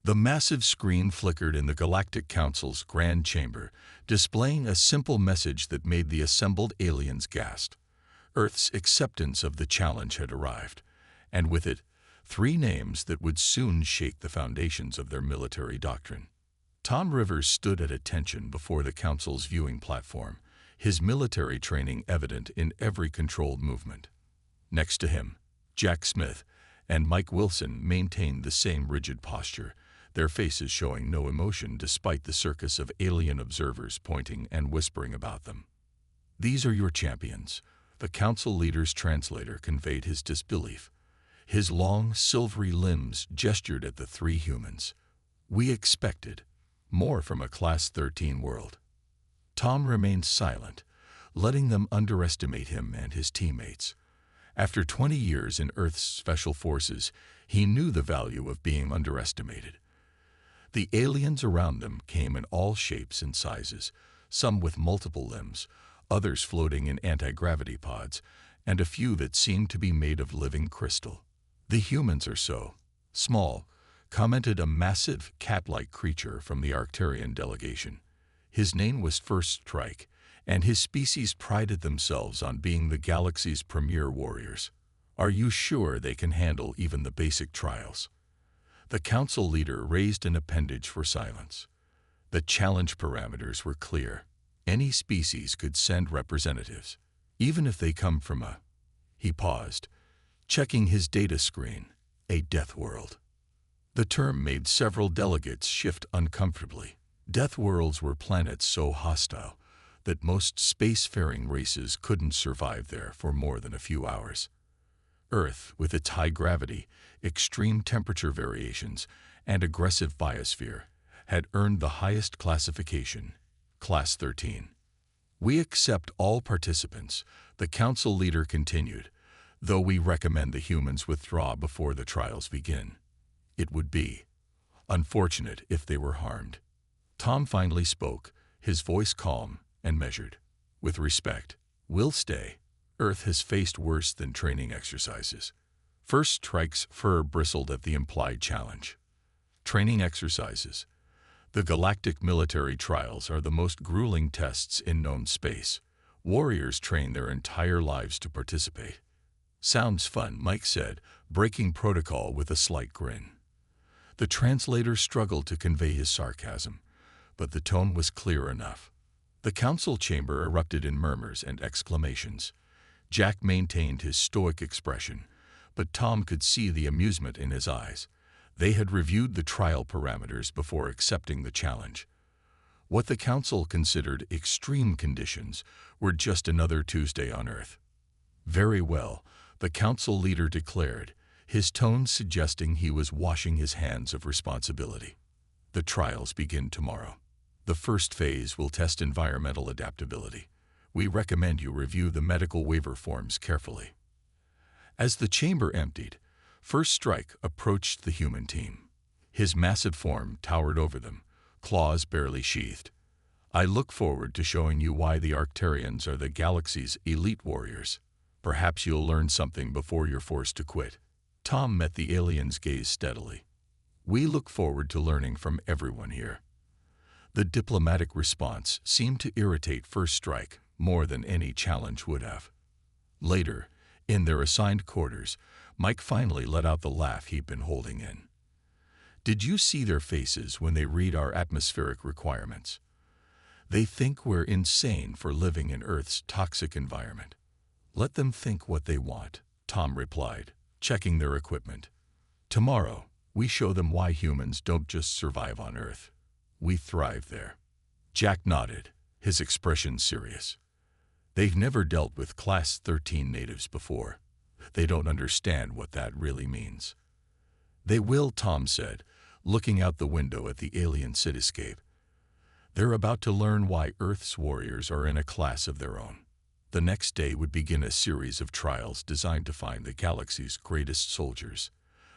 The massive screen flickered in the Galactic Council's grand chamber, displaying a simple message that made the assembled aliens gasp. Earth's acceptance of the challenge had arrived, and with it, 3 names that would soon shake the foundations of their military doctrine. Tom Rivers stood at attention before the Council's viewing platform, his military training evident in every controlled movement. Next to him, Jack Smith and Mike Wilson maintained the same rigid posture, their faces showing no emotion despite the circus of alien observers pointing and whispering about them. "These are your champions," the Council leader's translator conveyed his disbelief. His long, silvery limbs gestured at the 3 humans. "We expected more from a Class 13 world." Tom remained silent, letting them underestimate him and his teammates. After 20 years in Earth's Special Forces, he knew the value of being underestimated. The aliens around them came in all shapes and sizes, some with multiple limbs, others floating in anti-gravity pods, and a few that seemed to be made of living crystal. "The humans are so small," commented a massive, cat-like creature from the Arcturian delegation. His name was First Strike, and his species prided themselves on being the galaxy's premier warriors. "Are you sure they can handle even the basic trials?" The Council leader raised an appendage for silence. The challenge parameters were clear. Any species could send representatives, even if they come from a... He paused, checking his data screen. A death world. The term made several delegates shift uncomfortably. Death worlds were planets so hostile that most spacefaring races couldn't survive there for more than a few hours. Earth, with its high gravity, extreme temperature variations, and aggressive biosphere, had earned the highest classification, Class 13. "We accept all participants," the Council leader continued, "though we recommend the humans withdraw before the trials begin. It would be unfortunate if they were harmed." Tom finally spoke, his voice calm and measured. "With respect, we'll stay. Earth has faced worse than training exercises." First Strike's fur bristled at the implied challenge. "Training exercises? The galactic military trials are the most grueling tests in known space. Warriors train their entire lives to participate." "Sounds fun," Mike said, breaking protocol with a slight grin. The translator struggled to convey his sarcasm, but the tone was clear enough. The Council chamber erupted in murmurs and exclamations. Jack maintained his stoic expression, but Tom could see the amusement in his eyes. They had reviewed the trial parameters before accepting the challenge. What the Council considered extreme conditions were just another Tuesday on Earth. "Very well," the Council leader declared, his tone suggesting he was washing his hands of responsibility. "The trials begin tomorrow. The first phase will test environmental adaptability. We recommend you review the medical waiver forms carefully." As the chamber emptied, First Strike approached the human team. His massive form towered over them, claws barely sheathed. "I look forward to showing you why the Arcturians are the galaxy's elite warriors. Perhaps you'll learn something before you're forced to quit." Tom met the alien's gaze steadily. "We look forward to learning from everyone here." The diplomatic response seemed to irritate First Strike more than any challenge would have. Later, in their assigned quarters, Mike finally let out the laugh he'd been holding in. "Did you see their faces when they read our atmospheric requirements? They think we're insane for living in Earth's toxic environment." "Let them think what they want," Tom replied, checking their equipment. "Tomorrow, we show them why humans don't just survive on Earth. We thrive there." Jack nodded, his expression serious. "They've never dealt with Class 13 natives before. They don't understand what that really means." "They will," Tom said, looking out the window at the alien cityscape. "They're about to learn why Earth's warriors are in a class of their own." The next day would begin a series of trials designed to find the galaxy's greatest soldiers.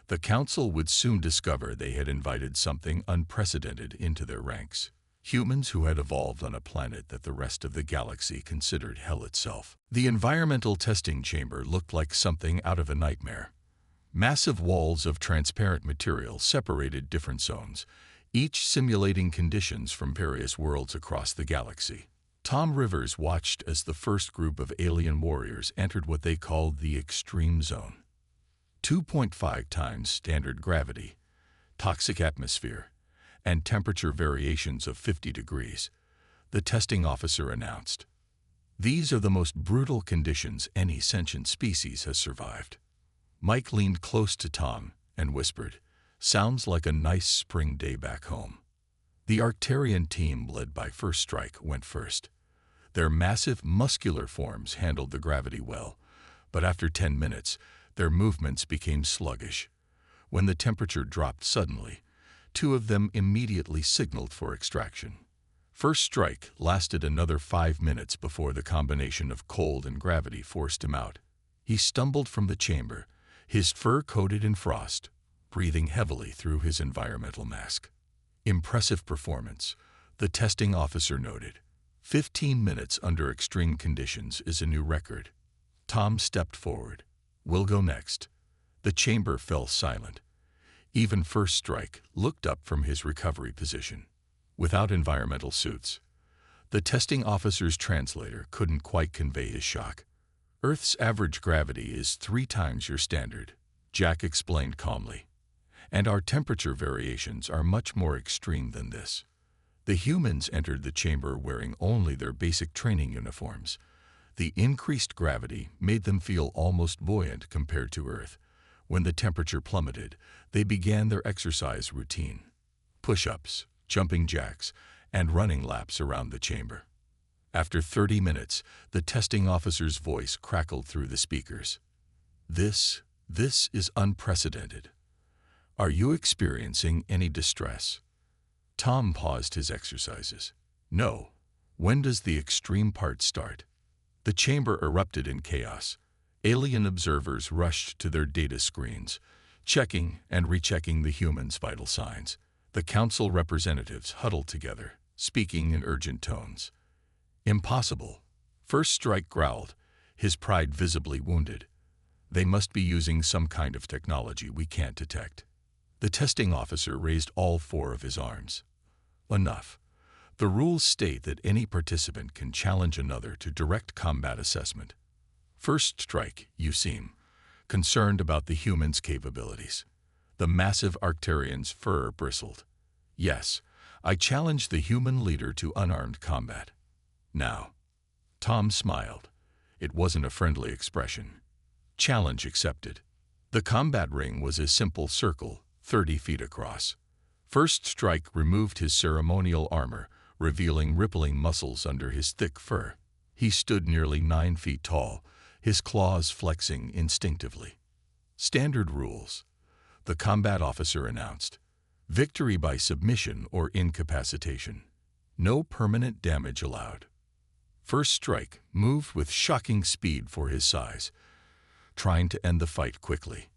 The Council would soon discover they had invited something unprecedented into their ranks. Humans who had evolved on a planet that the rest of the galaxy considered hell itself. The environmental testing chamber looked like something out of a nightmare. Massive walls of transparent material separated different zones, each simulating conditions from various worlds across the galaxy. Tom Rivers watched as the first group of alien warriors entered what they called the Extreme Zone. 2.5 times standard gravity, toxic atmosphere, and temperature variations of 50 degrees, the testing officer announced. These are the most brutal conditions any sentient species has survived. Mike leaned close to Tom and whispered, "Sounds like a nice spring day back home." The Arcturian team, led by First Strike, went first. Their massive, muscular forms handled the gravity well, but after 10 minutes, their movements became sluggish. When the temperature dropped suddenly, two of them immediately signaled for extraction. First Strike lasted another 5 minutes before the combination of cold and gravity forced him out. He stumbled from the chamber, his fur coated in frost, breathing heavily through his environmental mask. "Impressive performance," the testing officer noted. 15 minutes under extreme conditions is a new record. Tom stepped forward. "We'll go next." The chamber fell silent. Even First Strike looked up from his recovery position. Without environmental suits, the testing officer's translator couldn't quite convey his shock. "Earth's average gravity is 3 times your standard," Jack explained calmly. "And our temperature variations are much more extreme than this." The humans entered the chamber wearing only their basic training uniforms. The increased gravity made them feel almost buoyant compared to Earth. When the temperature plummeted, they began their exercise routine: push-ups, jumping jacks, and running laps around the chamber. After 30 minutes, the testing officer's voice crackled through the speakers. This is unprecedented. Are you experiencing any distress?" Tom paused his exercises. "No. When does the extreme part start?" The chamber erupted in chaos. Alien observers rushed to their data screens, checking and rechecking the humans' vital signs. The council representatives huddled together, speaking in urgent tones. "Impossible," First Strike growled, his pride visibly wounded. "They must be using some kind of technology we can't detect." The testing officer raised all 4 of his arms. "Enough. The rules state that any participant can challenge another to direct combat assessment. First Strike, you seem concerned about the humans' capabilities." The massive Arcturian's fur bristled. "Yes, I challenge the human leader to unarmed combat. Now." Tom smiled. It wasn't a friendly expression. "Challenge accepted." The combat ring was a simple circle, 30 feet across. First Strike removed his ceremonial armor, revealing rippling muscles under his thick fur. He stood nearly 9 feet tall, his claws flexing instinctively. "Standard rules," the combat officer announced. "Victory by submission or incapacitation. No permanent damage allowed." First Strike moved with shocking speed for his size, trying to end the fight quickly.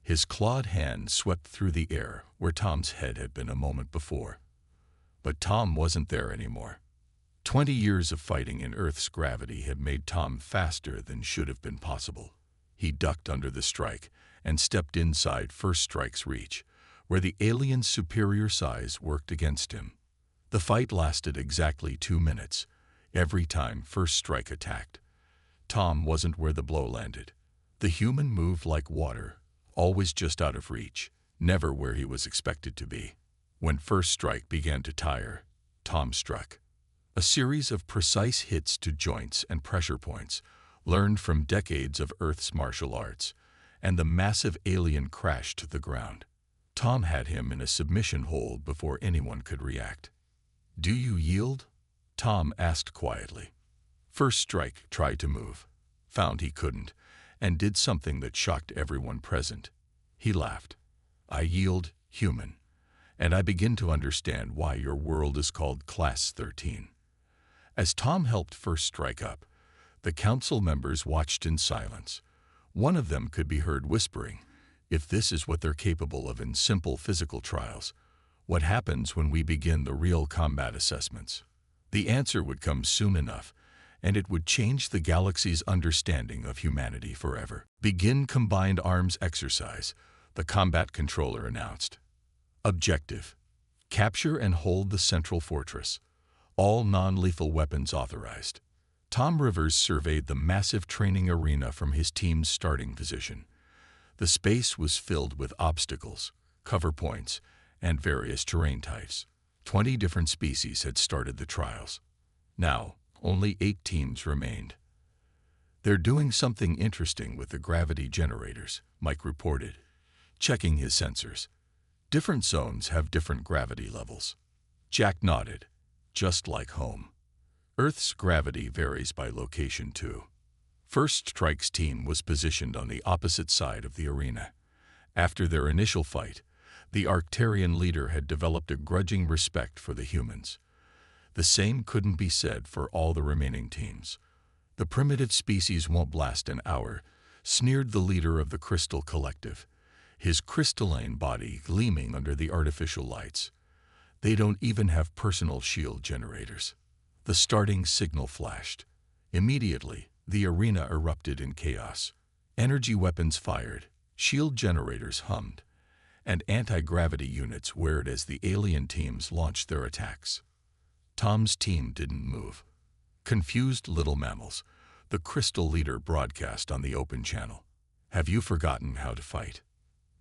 His clawed hand swept through the air where Tom's head had been a moment before. But Tom wasn't there anymore. 20 years of fighting in Earth's gravity had made Tom faster than should have been possible. He ducked under the strike and stepped inside First Strike's reach, where the alien's superior size worked against him. The fight lasted exactly 2 minutes, every time First Strike attacked. Tom wasn't where the blow landed. The human moved like water, always just out of reach, never where he was expected to be. When First Strike began to tire, Tom struck. A series of precise hits to joints and pressure points, learned from decades of Earth's martial arts, and the massive alien crashed to the ground. Tom had him in a submission hold before anyone could react. "Do you yield?" Tom asked quietly. First Strike tried to move, found he couldn't, and did something that shocked everyone present. He laughed. "I yield, human, and I begin to understand why your world is called Class 13. As Tom helped First Strike up, the council members watched in silence. One of them could be heard whispering, "If this is what they're capable of in simple physical trials, what happens when we begin the real combat assessments?" The answer would come soon enough, and it would change the galaxy's understanding of humanity forever. Begin combined arms exercise, the combat controller announced. Objective: capture and hold the central fortress. All non-lethal weapons authorized. Tom Rivers surveyed the massive training arena from his team's starting position. The space was filled with obstacles, cover points, and various terrain types. 20 different species had started the trials. Now, only 8 teams remained. "They're doing something interesting with the gravity generators," Mike reported, checking his sensors. "Different zones have different gravity levels." Jack nodded. "Just like home. Earth's gravity varies by location too." First Strike's team was positioned on the opposite side of the arena. After their initial fight, the Arcturian leader had developed a grudging respect for the humans. The same couldn't be said for all the remaining teams. "The primitive species won't last an hour," sneered the leader of the Crystal Collective, his crystalline body gleaming under the artificial lights. "They don't even have personal shield generators." The starting signal flashed. Immediately, the arena erupted in chaos. Energy weapons fired, shield generators hummed, and anti-gravity units whirred as the alien teams launched their attacks. Tom's team didn't move. "Confused little mammals," the Crystal leader broadcast on the open channel. "Have you forgotten how to fight?"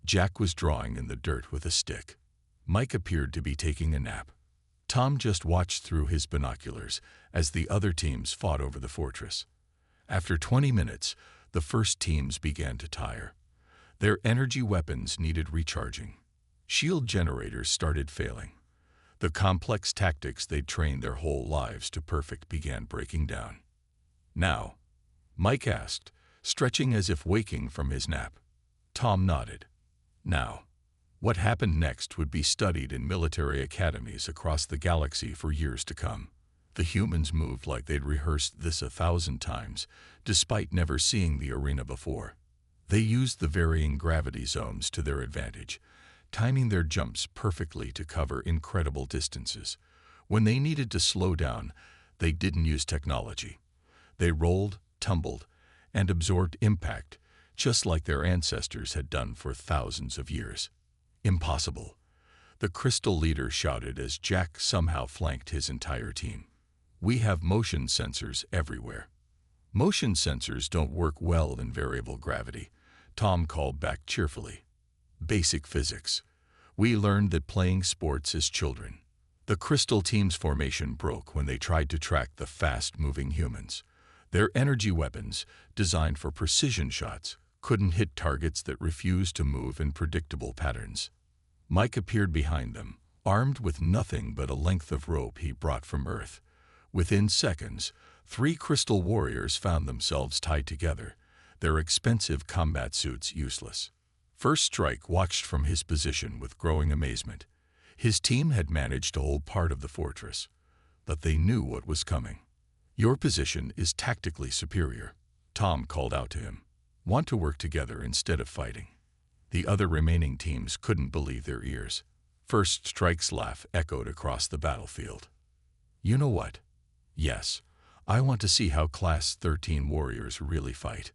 Jack was drawing in the dirt with a stick. Mike appeared to be taking a nap. Tom just watched through his binoculars as the other teams fought over the fortress. After 20 minutes, the first teams began to tire. Their energy weapons needed recharging. Shield generators started failing. The complex tactics they'd trained their whole lives to perfect began breaking down. "Now?" Mike asked, stretching as if waking from his nap. Tom nodded. "Now." What happened next would be studied in military academies across the galaxy for years to come. The humans moved like they'd rehearsed this 1,000 times, despite never seeing the arena before. They used the varying gravity zones to their advantage, timing their jumps perfectly to cover incredible distances. When they needed to slow down, they didn't use technology. They rolled, tumbled, and absorbed impact, just like their ancestors had done for thousands of years. "Impossible," the Crystal leader shouted as Jack somehow flanked his entire team. "We have motion sensors everywhere." "Motion sensors don't work well in variable gravity," Tom called back cheerfully. "Basic physics. We learned that playing sports as children." The Crystal team's formation broke when they tried to track the fast-moving humans. Their energy weapons, designed for precision shots, couldn't hit targets that refused to move in predictable patterns. Mike appeared behind them, armed with nothing but a length of rope he brought from Earth. Within seconds, 3 Crystal warriors found themselves tied together, their expensive combat suits useless. First Strike watched from his position with growing amazement. His team had managed to hold part of the fortress, but they knew what was coming. "Your position is tactically superior," Tom called out to him. "Want to work together instead of fighting." The other remaining teams couldn't believe their ears. First Strike's laugh echoed across the battlefield. "You know what? Yes, I want to see how Class 13 warriors really fight."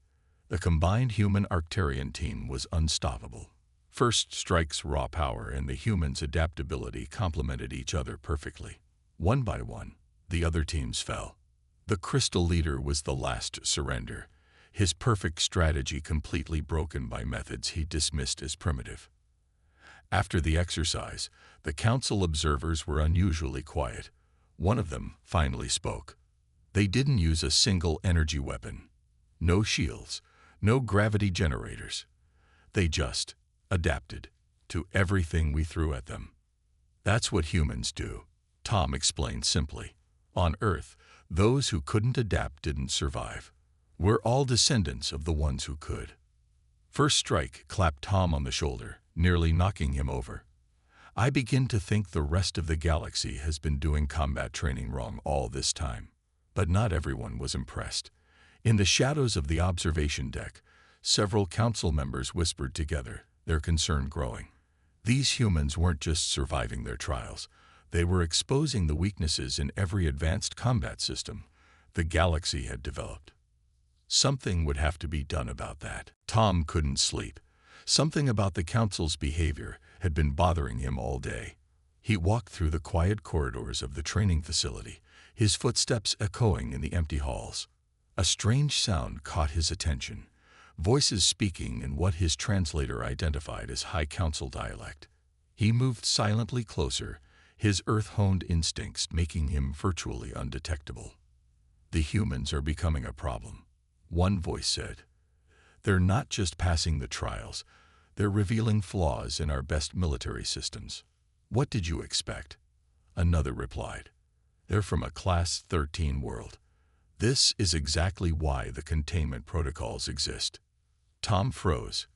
The combined human Arcturian team was unstoppable. First Strike's raw power and the humans' adaptability complemented each other perfectly. One by one, the other teams fell. The Crystal leader was the last to surrender, his perfect strategy completely broken by methods he dismissed as primitive. After the exercise, the council observers were unusually quiet. One of them finally spoke. They didn't use a single energy weapon. No shields, no gravity generators. They just adapted to everything we threw at them. "That's what humans do," Tom explained simply. "On Earth, those who couldn't adapt didn't survive. We're all descendants of the ones who could." First Strike clapped Tom on the shoulder, nearly knocking him over. "I begin to think the rest of the galaxy has been doing combat training wrong all this time." But not everyone was impressed. In the shadows of the observation deck, several council members whispered together, their concern growing. These humans weren't just surviving their trials. They were exposing the weaknesses in every advanced combat system. the galaxy had developed. Something would have to be done about that. Tom couldn't sleep. Something about the Council's behavior had been bothering him all day. He walked through the quiet corridors of the training facility, his footsteps echoing in the empty halls. A strange sound caught his attention, voices speaking in what his translator identified as High Council dialect. He moved silently closer, his Earth-honed instincts making him virtually undetectable. "The humans are becoming a problem," one voice said. "They're not just passing the trials, they're revealing flaws in our best military systems." "What did you expect?" another replied. "They're from a Class 13 world. This is exactly why the containment protocols exist." Tom froze.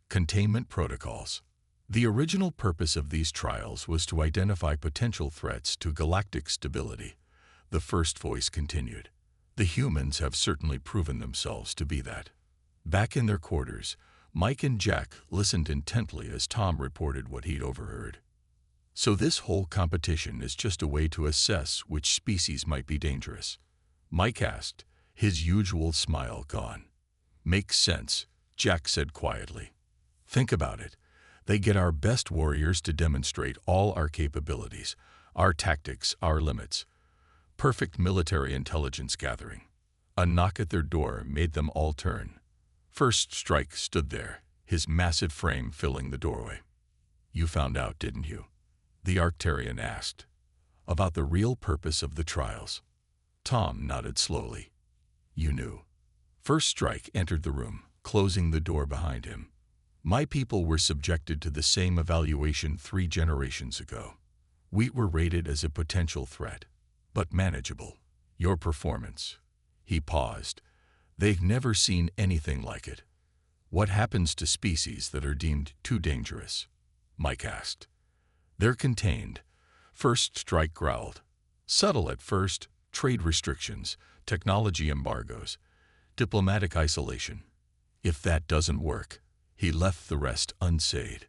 Containment protocols. The original purpose of these trials was to identify potential threats to galactic stability. The first voice continued. "The humans have certainly proven themselves to be that." Back in their quarters, Mike and Jack listened intently as Tom reported what he'd overheard. "So this whole competition is just a way to assess which species might be dangerous?" Mike asked, his usual smile gone. "Makes sense," Jack said quietly. "Think about it. They get our best warriors to demonstrate all our capabilities, our tactics, our limits. Perfect military intelligence gathering. A knock at their door made them all turn. First Strike stood there, his massive frame filling the doorway. "You found out, didn't you?" the Arcturian asked. "About the real purpose of the trials?" Tom nodded slowly. "You knew." First Strike entered the room, closing the door behind him. "My people were subjected to the same evaluation 3 generations ago. We were rated as a potential threat, but manageable. Your performance." He paused. "They've never seen anything like it." "What happens to species that are deemed too dangerous?" Mike asked. "They're contained," First Strike growled. "Subtle at first, trade restrictions, technology embargoes, diplomatic isolation. If that doesn't work," he left the rest unsaid.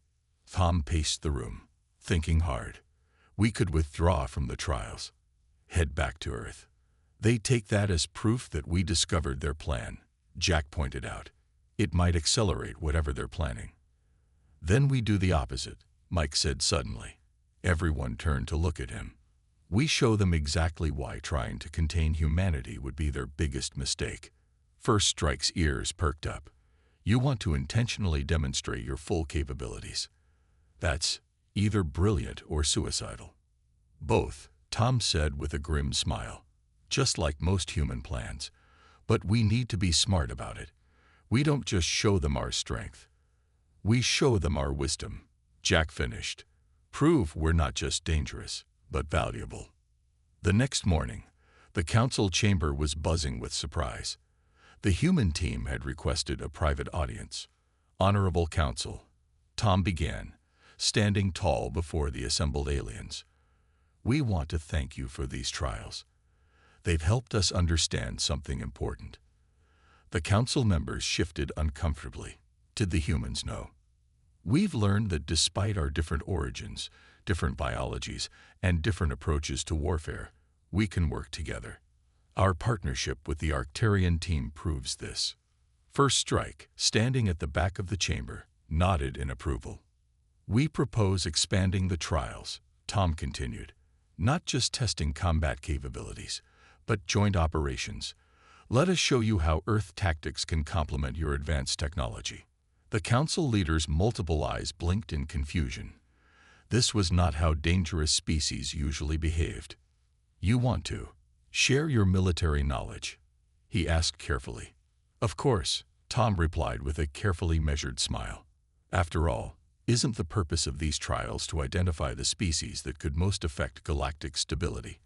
Tom paced the room, thinking hard. "We could withdraw from the trials. Head back to Earth. They take that as proof that we discovered their plan," Jack pointed out. "It might accelerate whatever they're planning." "Then we do the opposite," Mike said suddenly. Everyone turned to look at him. "We show them exactly why trying to contain humanity would be their biggest mistake." First Strike's ears perked up. "You want to intentionally demonstrate your full capabilities. That's either brilliant or suicidal." "Both," Tom said with a grim smile. "Just like most human plans. But we need to be smart about it. We don't just show them our strength. We show them our wisdom," Jack finished. "Prove we're not just dangerous, but valuable." The next morning, the council chamber was buzzing with surprise. The human team had requested a private audience. "Honorable Council," Tom began, standing tall before the assembled aliens. "We want to thank you for these trials. They've helped us understand something important." The council members shifted uncomfortably. Did the humans know? "We've learned that despite our different origins, different biologies, and different approaches to warfare, we can work together. Our partnership with the Arcturian team proves this." First Strike, standing at the back of the chamber, nodded in approval. "We propose expanding the trials," Tom continued. "Not just testing combat capabilities, but joint operations. Let us show you how Earth tactics can complement your advanced technology." The council leaders' multiple eyes blinked in confusion. This was not how dangerous species usually behaved. "You want to share your military knowledge?" he asked carefully. "Of course," Tom replied with a carefully measured smile. "After all, isn't the purpose of these trials to identify the species that could most affect galactic stability?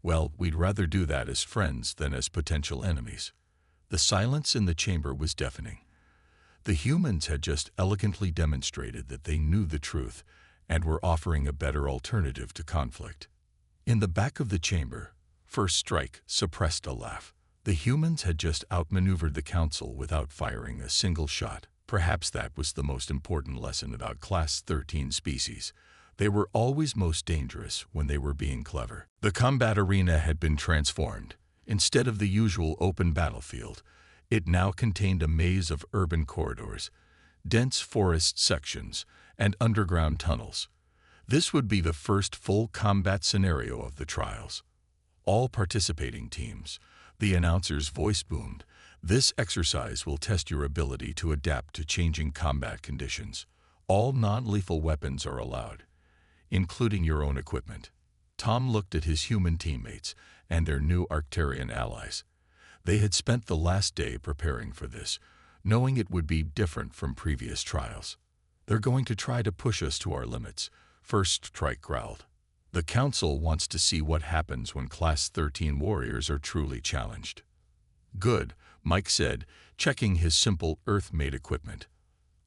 Well, we'd rather do that as friends than as potential enemies." The silence in the chamber was deafening. The humans had just elegantly demonstrated that they knew the truth and were offering a better alternative to conflict. In the back of the chamber, First Strike suppressed a laugh. The humans had just outmaneuvered the council without firing a single shot. Perhaps that was the most important lesson about Class 13 species. They were always most dangerous when they were being clever. The combat arena had been transformed. Instead of the usual open battlefield, it now contained a maze of urban corridors, dense forest sections, and underground tunnels. This would be the first full combat scenario of the trials. All participating teams, the announcer's voice boomed, "This exercise will test your ability to adapt to changing combat conditions. All non-lethal weapons are allowed, including your own equipment." Tom looked at his human teammates and their new Arcturian allies. They had spent the last day preparing for this, knowing it would be different from previous trials. "They're going to try to push us to our limits," First Strike growled. "The Council wants to see what happens when Class 13 warriors are truly challenged." "Good," Mike said, checking his simple Earth-made equipment.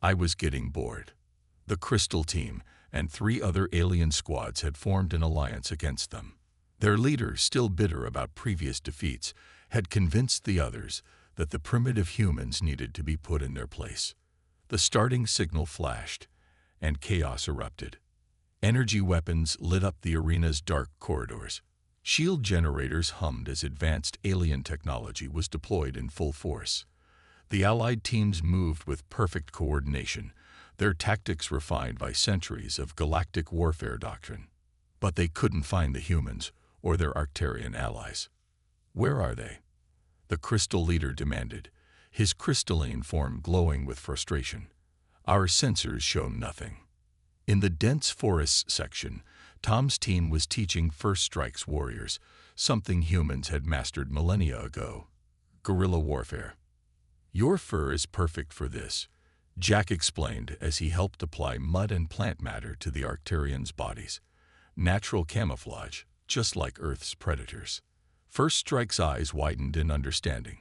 "I was getting bored." The Crystal Team and 3 other alien squads had formed an alliance against them. Their leader, still bitter about previous defeats, had convinced the others that the primitive humans needed to be put in their place. The starting signal flashed, and chaos erupted. Energy weapons lit up the arena's dark corridors. Shield generators hummed as advanced alien technology was deployed in full force. The Allied teams moved with perfect coordination, their tactics refined by centuries of galactic warfare doctrine. But they couldn't find the humans or their Arcturian allies. "Where are they?" the Crystal leader demanded, his crystalline form glowing with frustration. "Our sensors show nothing." In the dense forest section, Tom's team was teaching First Strike's warriors something humans had mastered millennia ago: guerrilla warfare. "Your fur is perfect for this," Jack explained as he helped apply mud and plant matter to the Arcturians' bodies. "Natural camouflage, just like Earth's predators." First Strike's eyes widened in understanding.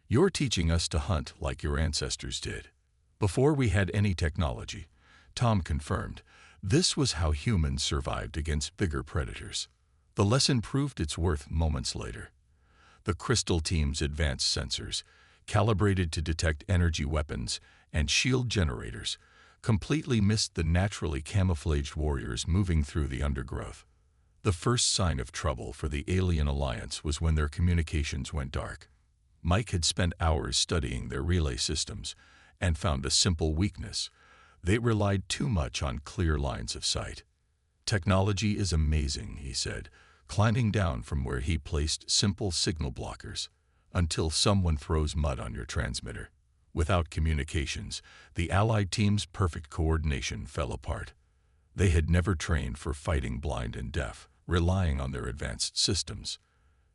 "You're teaching us to hunt like your ancestors did." "Before we had any technology," Tom confirmed, "this was how humans survived against bigger predators." The lesson proved its worth moments later. The Crystal Team's advanced sensors, calibrated to detect energy weapons and shield generators, completely missed the naturally camouflaged warriors moving through the undergrowth. The first sign of trouble for the Alien Alliance was when their communications went dark. Mike had spent hours studying their relay systems and found a simple weakness: they relied too much on clear lines of sight. "Technology is amazing," he said, climbing down from where he placed simple signal blockers, "until someone throws mud on your transmitter." Without communications, the Allied team's perfect coordination fell apart. They had never trained for fighting blind and deaf, relying on their advanced systems.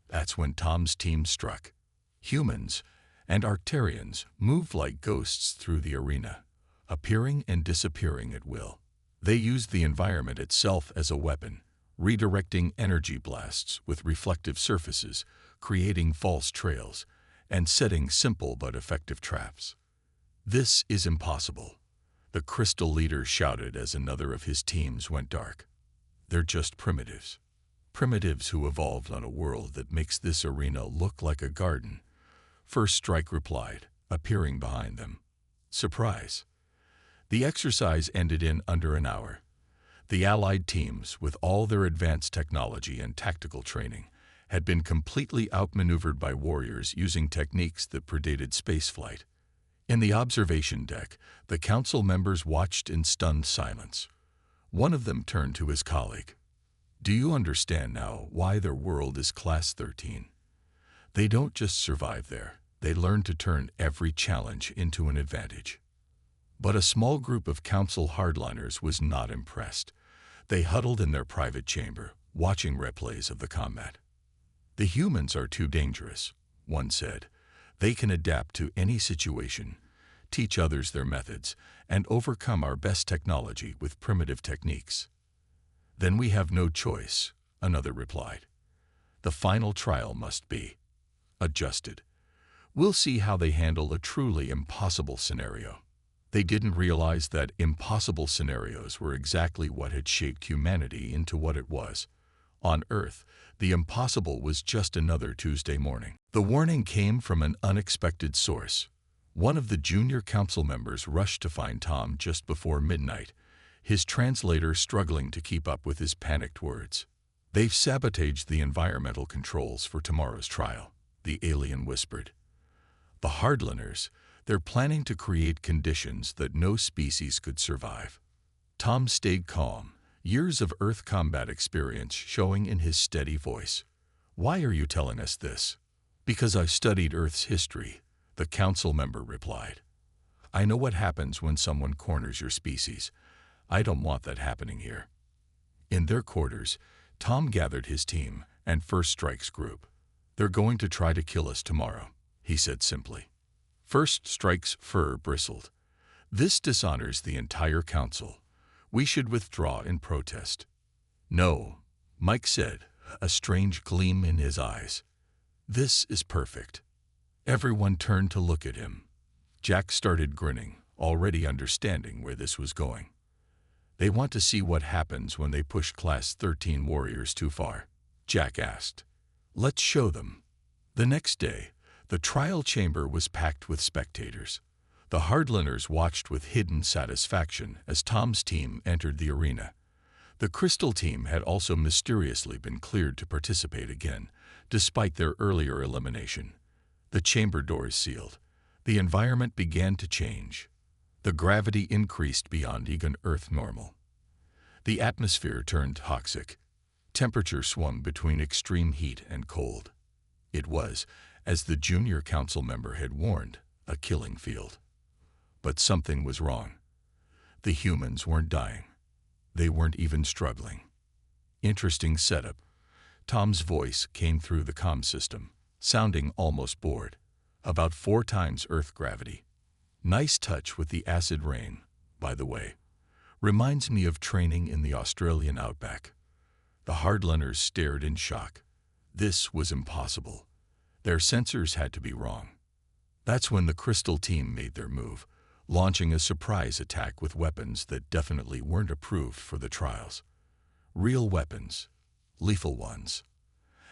That's when Tom's team struck. Humans and Arcturians moved like ghosts through the arena, appearing and disappearing at will. They used the environment itself as a weapon, redirecting energy blasts with reflective surfaces, creating false trails, and setting simple but effective traps. "This is impossible," the Crystal leader shouted as another of his teams went dark. "They're just primitives. Primitives who evolved on a world that makes this arena look like a garden," First Strike replied, appearing behind them. Surprise. The exercise ended in under an hour. The Allied teams, with all their advanced technology and tactical training, had been completely outmaneuvered by warriors using techniques that predated spaceflight. In the observation deck, the council members watched in stunned silence. One of them turned to his colleague. "Do you understand now why their world is Class 13? They don't just survive there, they learn to turn every challenge into an advantage." But a small group of council hardliners was not impressed. They huddled in their private chamber, watching replays of the combat. "The humans are too dangerous," one said. "They can adapt to any situation, teach others their methods, and overcome our best technology with primitive techniques." "Then we have no choice," another replied. "The final trial must be adjusted. We'll see how they handle a truly impossible scenario." They didn't realize that impossible scenarios were exactly what had shaped humanity into what it was. On Earth, the impossible was just another Tuesday morning. The warning came from an unexpected source. One of the junior council members rushed to find Tom just before midnight, his translator struggling to keep up with his panicked words. "They've sabotaged the environmental controls for tomorrow's trial," the alien whispered. "The Hardliners, they're planning to create conditions that no species could survive." Tom stayed calm, years of Earth combat experience showing in his steady voice. "Why are you telling us this?" "Because I've studied Earth's history," the council member replied. "I know what happens when someone corners your species. I don't want that happening here." In their quarters, Tom gathered his team and First Strike's group. "They're going to try to kill us tomorrow," he said simply. First Strike's fur bristled. "This dishonors the entire council. We should withdraw in protest." "No," Mike said, a strange gleam in his eyes. "This is perfect." Everyone turned to look at him. Jack started grinning, already understanding where this was going. "They want to see what happens when they push Class 13 warriors too far?" Jack asked. "Let's show them." The next day, the trial chamber was packed with spectators. The Hardliners watched with hidden satisfaction as Tom's team entered the arena. The Crystal team had also mysteriously been cleared to participate again, despite their earlier elimination. The chamber doors sealed. The environment began to change. The gravity increased beyond even Earth normal. The atmosphere turned toxic. Temperature swung between extreme heat and cold. It was, as the junior council member had warned, a killing field. But something was wrong. The humans weren't dying. They weren't even struggling. "Interesting setup." Tom's voice came through the comm system, sounding almost bored. "About 4 times Earth gravity. Nice touch with the acid rain, by the way. Reminds me of training in the Australian outback." The Hardliners stared in shock. This was impossible. Their sensors had to be wrong. That's when the Crystal team made their move, launching a surprise attack with weapons that definitely weren't approved for the trials. Real weapons. Lethal ones.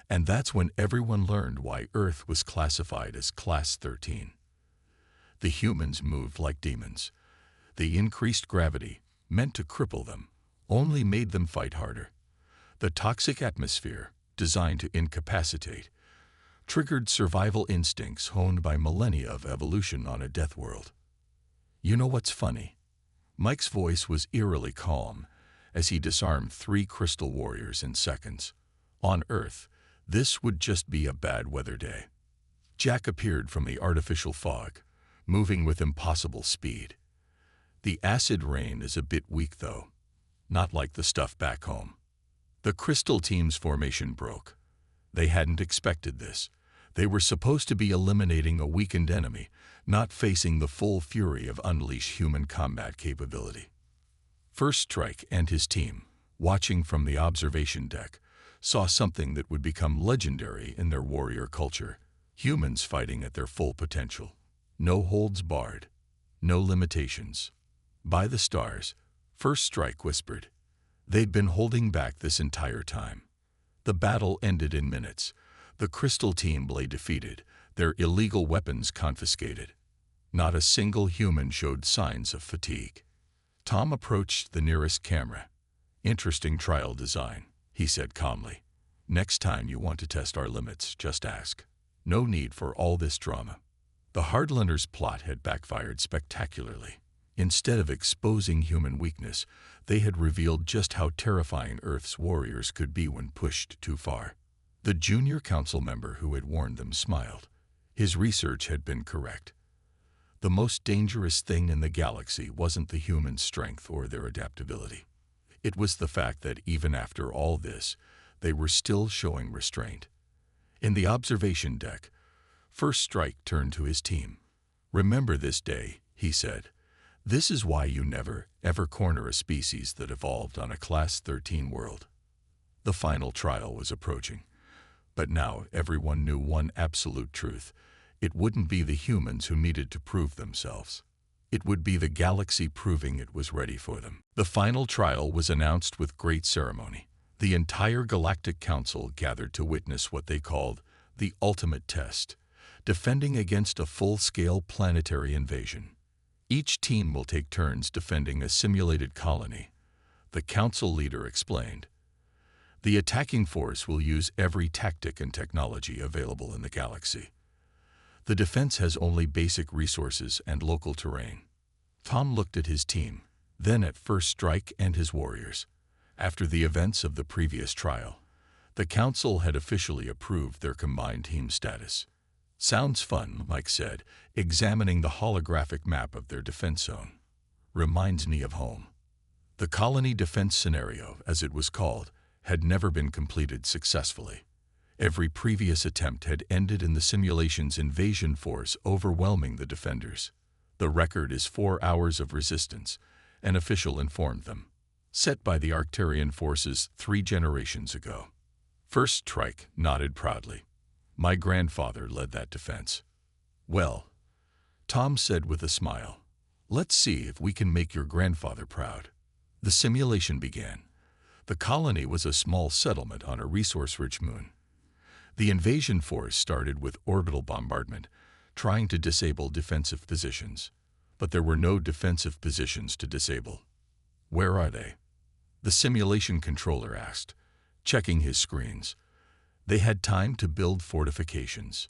And that's when everyone learned why Earth was classified as Class 13. The humans moved like demons. The increased gravity, meant to cripple them, only made them fight harder. The toxic atmosphere, designed to incapacitate, triggered survival instincts honed by millennia of evolution on a death world. "You know what's funny?" Mike's voice was eerily calm as he disarmed 3 crystal warriors in seconds. "On Earth, this would just be a bad weather day." Jack appeared from the artificial fog, moving with impossible speed. "The acid rain is a bit weak, though. Not like the stuff back home." The Crystal team's formation broke. They hadn't expected this. They were supposed to be eliminating a weakened enemy, not facing the full fury of unleashed human combat capability. First Strike and his team, watching from the observation deck, saw something that would become legendary in their warrior culture. Humans fighting at their full potential. No holds barred. No limitations. "By the stars," First Strike whispered. They'd been holding back this entire time. The battle ended in minutes. The Crystal team lay defeated, their illegal weapons confiscated. Not a single human showed signs of fatigue. Tom approached the nearest camera. "Interesting trial design," he said calmly. "Next time you want to test our limits, just ask. No need for all this drama." The Hardliners' plot had backfired spectacularly. Instead of exposing human weakness, they had revealed just how terrifying Earth's warriors could be when pushed too far. The junior council member who had warned them smiled. His research had been correct. The most dangerous thing in the galaxy wasn't the human strength or their adaptability. It was the fact that even after all this, they were still showing restraint. In the observation deck, First Strike turned to his team. "Remember this day," he said. "This is why you never, ever corner a species that evolved on a Class 13 world." The final trial was approaching. But now everyone knew one absolute truth. It wouldn't be the humans who needed to prove themselves. It would be the galaxy proving it was ready for them. The final trial was announced with great ceremony. The entire Galactic Council gathered to witness what they called the ultimate test, defending against a full-scale planetary invasion. Each team will take turns defending a simulated colony, the council leader explained. The attacking force will use every tactic and technology available in the galaxy. The defense has only basic resources and local terrain. Tom looked at his team, then at First Strike and his warriors. After the events of the previous trial, the Council had officially approved their combined team status. Sounds fun, Mike said, examining the holographic map of their defense zone. Reminds me of home. The colony defense scenario, as it was called, had never been completed successfully. Every previous attempt had ended in the simulation's invasion force overwhelming the defenders. The record is 4 hours of resistance, an official informed them, set by the Arcturian forces 3 generations ago. First Strike nodded proudly. My grandfather led that defense. Well, Tom said with a smile, let's see if we can make your grandfather proud. The simulation began. The colony was a small settlement on a resource-rich moon. The invasion force started with orbital bombardment, trying to disable defensive positions. But there were no defensive positions to disable. Where are they? The simulation controller asked, checking his screens. They had time to build fortifications.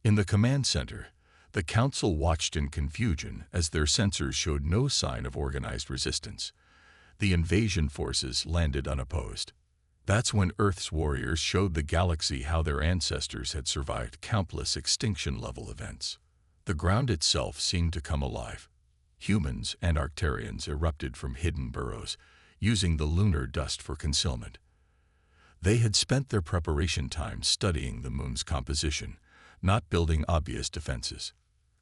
In the command center, the Council watched in confusion as their sensors showed no sign of organized resistance. The invasion forces landed unopposed. That's when Earth's warriors showed the galaxy how their ancestors had survived countless extinction-level events. The ground itself seemed to come alive. Humans and Arcturians erupted from hidden burrows, using the lunar dust for concealment. They had spent their preparation time studying the moon's composition, not building obvious defenses.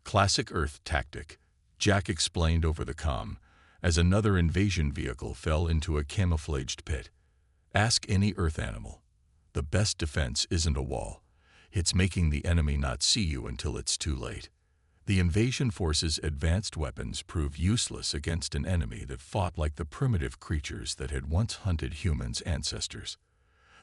Classic Earth tactic, Jack explained over the comm, as another invasion vehicle fell into a camouflaged pit. Ask any Earth animal. The best defense isn't a wall. It's making the enemy not see you until it's too late. The invasion force's advanced weapons proved useless against an enemy that fought like the primitive creatures that had once hunted humans' ancestors.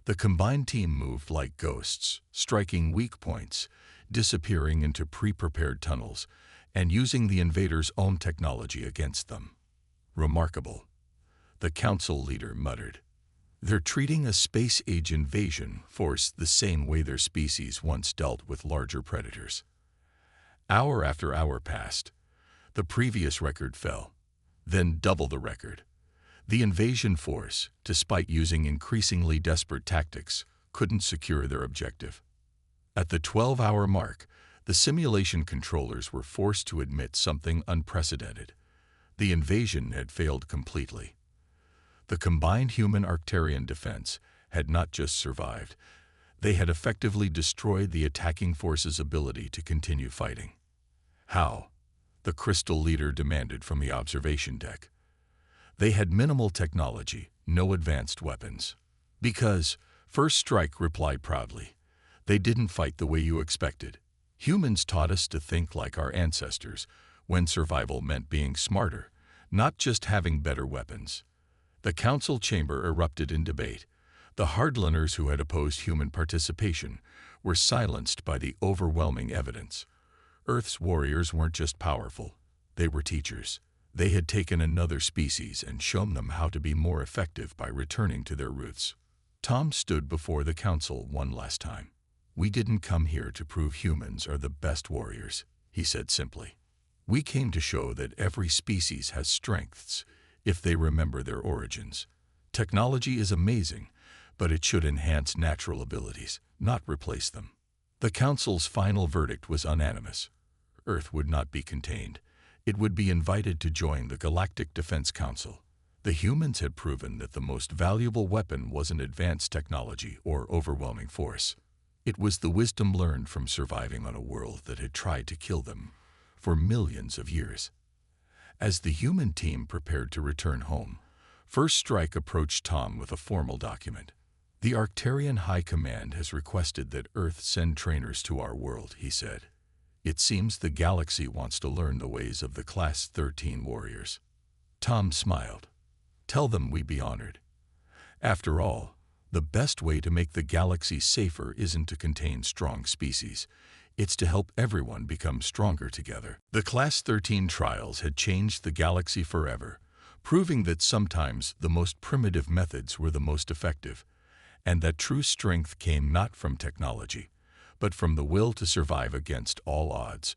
The combined team moved like ghosts, striking weak points, disappearing into pre-prepared tunnels, and using the invaders' own technology against them. Remarkable, the Council leader muttered. They're treating a space-age invasion force the same way their species once dealt with larger predators. Hour after hour passed. The previous record fell, then double the record. The invasion force, despite using increasingly desperate tactics, couldn't secure their objective. At the 12-hour mark, the simulation controllers were forced to admit something unprecedented. The invasion had failed completely. The combined human-Arcturian defense had not just survived, they had effectively destroyed the attacking force's ability to continue fighting. How? The Crystal Leader demanded from the observation deck. They had minimal technology, no advanced weapons. Because, First Strike replied proudly, they didn't fight the way you expected. Humans taught us to think like our ancestors, when survival meant being smarter, not just having better weapons. The Council chamber erupted in debate. The hardliners who had opposed human participation were silenced by the overwhelming evidence. Earth's warriors weren't just powerful, they were teachers. They had taken another species and shown them how to be more effective by returning to their roots. Tom stood before the Council one last time. We didn't come here to prove humans are the best warriors, he said simply. We came to show that every species has strengths, if they remember their origins. Technology is amazing, but it should enhance natural abilities, not replace them. The Council's final verdict was unanimous. Earth would not be contained. It would be invited to join the Galactic Defense Council. The humans had proven that the most valuable weapon wasn't advanced technology or overwhelming force. It was the wisdom learned from surviving on a world that had tried to kill them for millions of years. As the human team prepared to return home, First Strike approached Tom with a formal document. The Arcturian High Command has requested that Earth send trainers to our world, he said. It seems the galaxy wants to learn the ways of the Class 13 warriors. Tom smiled. Tell them we'd be honored. After all, the best way to make the galaxy safer isn't to contain strong species. It's to help everyone become stronger together. The Class 13 trials had changed the galaxy forever, proving that sometimes the most primitive methods were the most effective. and that true strength came not from technology, but from the will to survive against all odds.